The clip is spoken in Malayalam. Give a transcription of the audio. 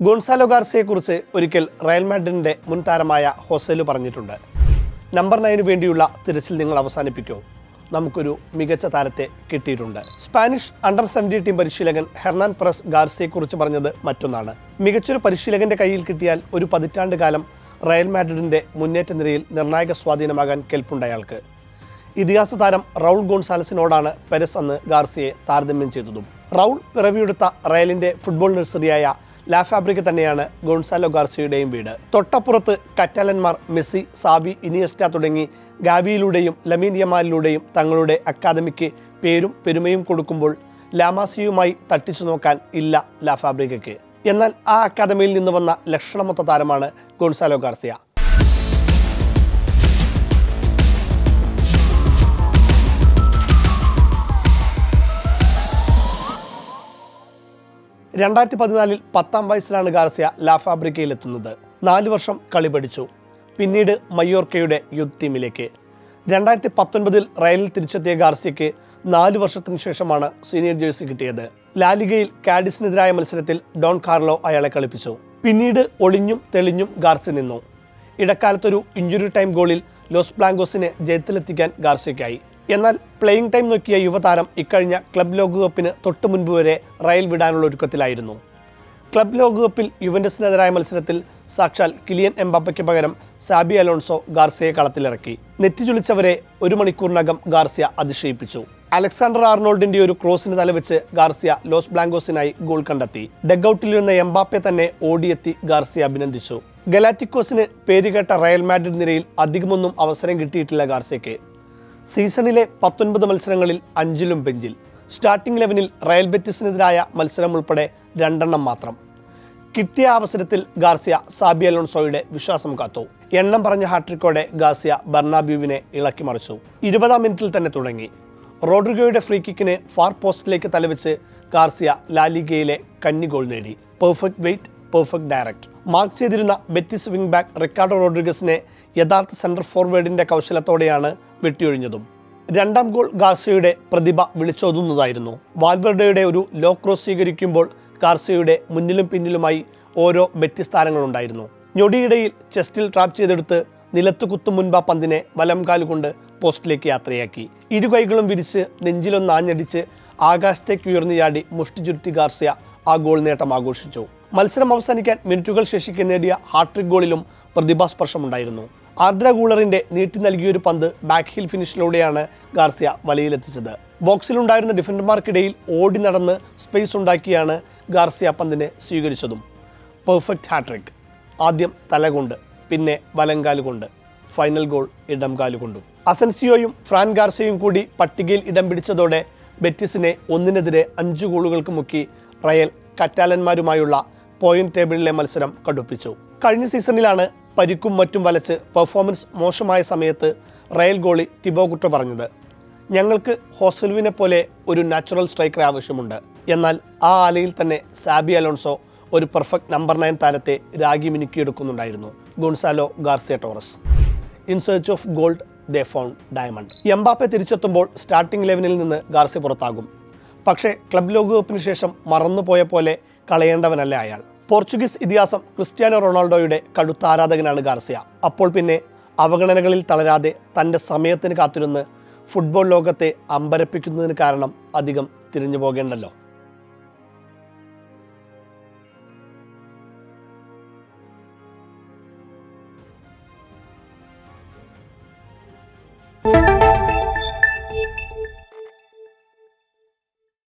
ഗോൺസാലോ ഗാർസിയയെക്കുറിച്ച് ഒരിക്കൽ റയൽ മാഡ്രിഡിന്റെ മുൻ താരമായ ഹോസെലു പറഞ്ഞിട്ടുണ്ട്, നമ്പർ 9 വേണ്ടിയുള്ള തിരച്ചിൽ നിങ്ങൾ അവസാനിപ്പിക്കൂ, നമുക്കൊരു മികച്ച താരത്തെ കിട്ടിയിട്ടുണ്ട്. സ്പാനിഷ് അണ്ടർ 17 ടീം പരിശീലകൻ ഹെർനാൻ പെറസ് ഗാർസിയയെക്കുറിച്ച് പറഞ്ഞത് മറ്റൊന്നാണ്. മികച്ചൊരു പരിശീലകന്റെ കയ്യിൽ കിട്ടിയാൽ ഒരു പതിറ്റാണ്ട് കാലം റയൽ മാഡ്രിഡിന്റെ മുന്നേറ്റ നിരയിൽ നിർണായക സ്വാധീനമാകാൻ കെൽപ്പുണ്ട് അയാൾക്ക്. ഇതിഹാസ താരം റൗൾ ഗോൺസാലസിനോടാണ് പെരസ് അന്ന് ഗാർസിയയെ താരതമ്യം ചെയ്തതും. റൗൾ പിറവിയെടുത്ത റയലിന്റെ ഫുട്ബോൾ നഴ്സറിയായ ലാ ഫാബ്രിക്ക തന്നെയാണ് ഗോൺസാലോ ഗാർസിയയുടെയും വീട്. തൊട്ടപ്പുറത്ത് കറ്റാലന്മാർ മെസ്സി, സാവി, ഇനിയസ്റ്റ തുടങ്ങി ഗാവിയിലൂടെയും ലമീൻ യമാലിലൂടെയും തങ്ങളുടെ അക്കാദമിക്ക് പേരും പെരുമയും കൊടുക്കുമ്പോൾ ലാമാസിയുമായി തട്ടിച്ചു നോക്കാൻ ഇല്ല ലാ ഫാബ്രിക്കയ്ക്ക്. എന്നാൽ ആ അക്കാദമിയിൽ നിന്ന് വന്ന ലക്ഷണമൊത്ത താരമാണ് ഗോൺസാലോ ഗാർസിയ. 2014 10-ാം വയസ്സിലാണ് ഗാർസിയ ലാ ഫാബ്രിക്കയിലെത്തുന്നത്. 4 വർഷം കളി പഠിച്ചു. പിന്നീട് മയോർക്കയുടെ യൂത്ത് ടീമിലേക്ക്. 2019 റയലിൽ തിരിച്ചെത്തിയ ഗാർസിയയ്ക്ക് 4 വർഷത്തിന് ശേഷമാണ് സീനിയർ ജേഴ്സി കിട്ടിയത്. ലാലിഗയിൽ കാഡിസിനെതിരായ മത്സരത്തിൽ ഡോൺ കാർലോ അയാളെ കളിപ്പിച്ചു. പിന്നീട് ഒളിഞ്ഞും തെളിഞ്ഞും ഗാർസിയ നിന്നു. ഇടക്കാലത്തൊരു ഇഞ്ചുറി ടൈം ഗോളിൽ ലോസ് ബ്ലാങ്കോസിനെ ജയത്തിലെത്തിക്കാൻ ഗാർസിയയ്ക്കായി. എന്നാൽ പ്ലേയിങ് ടൈം നോക്കിയ യുവതാരം ഇക്കഴിഞ്ഞ ക്ലബ് ലോകകപ്പിന് തൊട്ടു മുൻപ് വരെ റയൽ വിടാനുള്ള ഒരുക്കത്തിലായിരുന്നു. ക്ലബ് ലോകകപ്പിൽ യുവന്റസിനെതിരായ മത്സരത്തിൽ സാക്ഷാൽ കിലിയൻ എംബാപ്പയ്ക്ക് പകരം സാബി അലോൺസോ ഗാർസിയയെ കളത്തിലിറക്കി. നെറ്റിചുളിച്ചവരെ 1 മണിക്കൂറിനകം ഗാർസിയ അതിശയിപ്പിച്ചു. അലക്സാണ്ടർ ആർണോൾഡിന്റെ ഒരു ക്രോസിന് തലവെച്ച് ഗാർസിയ ലോസ് ബ്ലാങ്കോസിനായി ഗോൾ കണ്ടെത്തി. ഡഗ്ഔട്ടിലിരുന്ന എംബാപ്പെ തന്നെ ഓടിയെത്തി ഗാർസിയ അഭിനന്ദിച്ചു. ഗലാറ്റിക്കോസിന് പേരുകേട്ട റയൽ മാഡ്രിഡ് നിരയിൽ അധികമൊന്നും അവസരം കിട്ടിയിട്ടില്ല ഗാർസിയയ്ക്ക്. സീസണിലെ 19 മത്സരങ്ങളിൽ 5ലും ബെഞ്ചിൽ. സ്റ്റാർട്ടിംഗ് 11-ൽ റയൽ ബെറ്റിസിനെതിരായ മത്സരം ഉൾപ്പെടെ 2 എണ്ണം മാത്രം. കിട്ടിയ അവസരത്തിൽ ഗാർസിയ സാബി അലോൺസോയുടെ വിശ്വാസം കാത്തു. എണ്ണം പറഞ്ഞ ഹാട്രിക്കോടെ ഗാർസിയ ബെർണാബ്യൂവിനെ ഇളക്കി മറിച്ചു. 20-ാം മിനിറ്റിൽ തന്നെ തുടങ്ങി. റോഡ്രിഗോയുടെ ഫ്രീ കിക്കിന് ഫാർ പോസ്റ്റിലേക്ക് തലവെച്ച് ഗാർസിയ ലാലിഗയിലെ കന്നി ഗോൾ നേടി. Perfect weight, perfect direct. Mark ചെയ്തിരുന്ന ബെറ്റിസ് വിംഗ് ബാക്ക് റിക്കാർഡോ റോഡ്രിഗസിനെ യഥാർത്ഥ സെൻട്രൽ ഫോർവേഡിന്റെ കൗശലത്തോടെയാണ് വെട്ടിയൊഴിഞ്ഞതും. 2ാം ഗോൾ ഗാർസിയയുടെ പ്രതിഭ വിളിച്ചോതുന്നതായിരുന്നു. വാൽവെർഡയുടെ ഒരു ലോ ക്രോസ് സ്വീകരിക്കുമ്പോൾ ഗാർസിയയുടെ മുന്നിലും പിന്നിലുമായി ഓരോ ബെറ്റിസ് താരങ്ങളുണ്ടായിരുന്നു. ഞൊടിയിടയിൽ ചെസ്റ്റിൽ ട്രാപ്പ് ചെയ്തെടുത്ത് നിലത്തു കുത്തും മുൻപ് പന്തിനെ വലം കാലുകൊണ്ട് പോസ്റ്റിലേക്ക് യാത്രയാക്കി. ഇരുകൈകളും വിരിച്ച് നെഞ്ചിലൊന്നാഞ്ഞടിച്ച് ആകാശത്തേക്ക് ഉയർന്നു ചാടി മുഷ്ടി ചുരുട്ടി ഗാർസിയ ആ ഗോൾ നേട്ടം ആഘോഷിച്ചു. മത്സരം അവസാനിക്കാൻ മിനിറ്റുകൾ ശേഷിക്കെ നേടിയ ഹാട്രിക് ഗോളിലും പ്രതിഭാസ്പർശമുണ്ടായിരുന്നു. ആർദ്ര ഗൂളറിന്റെ നീട്ടി നൽകിയൊരു പന്ത് ബാക്ക് ഹീൽ ഫിനിഷിലൂടെയാണ് ഗാർസിയ വലയിലെത്തിച്ചത്. ബോക്സിലുണ്ടായിരുന്ന ഡിഫൻഡർമാർക്കിടയിൽ ഓടി നടന്ന് സ്പേസ് ഉണ്ടാക്കിയാണ് ഗാർസിയ പന്തിനെ സ്വീകരിച്ചതും. Perfect hat trick. ആദ്യം തലകൊണ്ട്, പിന്നെ വലങ്കാലുകൊണ്ട്, ഫൈനൽ ഗോൾ ഇടംകാലുകൊണ്ടും. അസൻസിയോയും ഫ്രാൻ ഗാർസിയയും കൂടി പട്ടികയിൽ ഇടം പിടിച്ചതോടെ ബെറ്റിസിനെ 1-നെതിരെ 5 ഗോളുകൾക്ക് മുക്കി റയൽ കറ്റാലന്മാരുമായുള്ള പോയിന്റ് ടേബിളിലെ മത്സരം കടുപ്പിച്ചു. കഴിഞ്ഞ സീസണിലാണ് പരിക്കും മറ്റും വലച്ച് പെർഫോമൻസ് മോശമായ സമയത്ത് റയൽ ഗോളി തിബോ കുർട്ടോ പറഞ്ഞത്, ഞങ്ങൾക്ക് ഹോസലുവിനെ പോലെ ഒരു നാച്ചുറൽ സ്ട്രൈക്കറെ ആവശ്യമുണ്ട്. എന്നാൽ ആ ആലയിൽ തന്നെ സാബി അലോൺസോ ഒരു പെർഫെക്റ്റ് നമ്പർ 9 താരത്തെ രാഗി മിനുക്കിയെടുക്കുന്നുണ്ടായിരുന്നു. Gonzalo Garcia Torres. In search of gold they found diamond. Mbappe തിരിച്ചെത്തുമ്പോൾ സ്റ്റാർട്ടിംഗ് 11-ൽ നിന്ന് ഗാർസിയ പുറത്താകും. പക്ഷേ ക്ലബ് ലോകകപ്പിന് ശേഷം മറന്നുപോയ പോലെ കളയേണ്ടവനല്ല അയാൾ. പോർച്ചുഗീസ് ഇതിഹാസം ക്രിസ്ത്യാനോ റൊണാൾഡോയുടെ കടുത്ത ആരാധകനാണ് ഗാർസിയ. അപ്പോൾ പിന്നെ അവഗണനകളിൽ തളരാതെ തൻ്റെ സമയത്തിന് കാത്തിരുന്ന് ഫുട്ബോൾ ലോകത്തെ അമ്പരപ്പിക്കുന്നതിന് കാരണം അധികം തിരിഞ്ഞു പോകേണ്ടല്ലോ.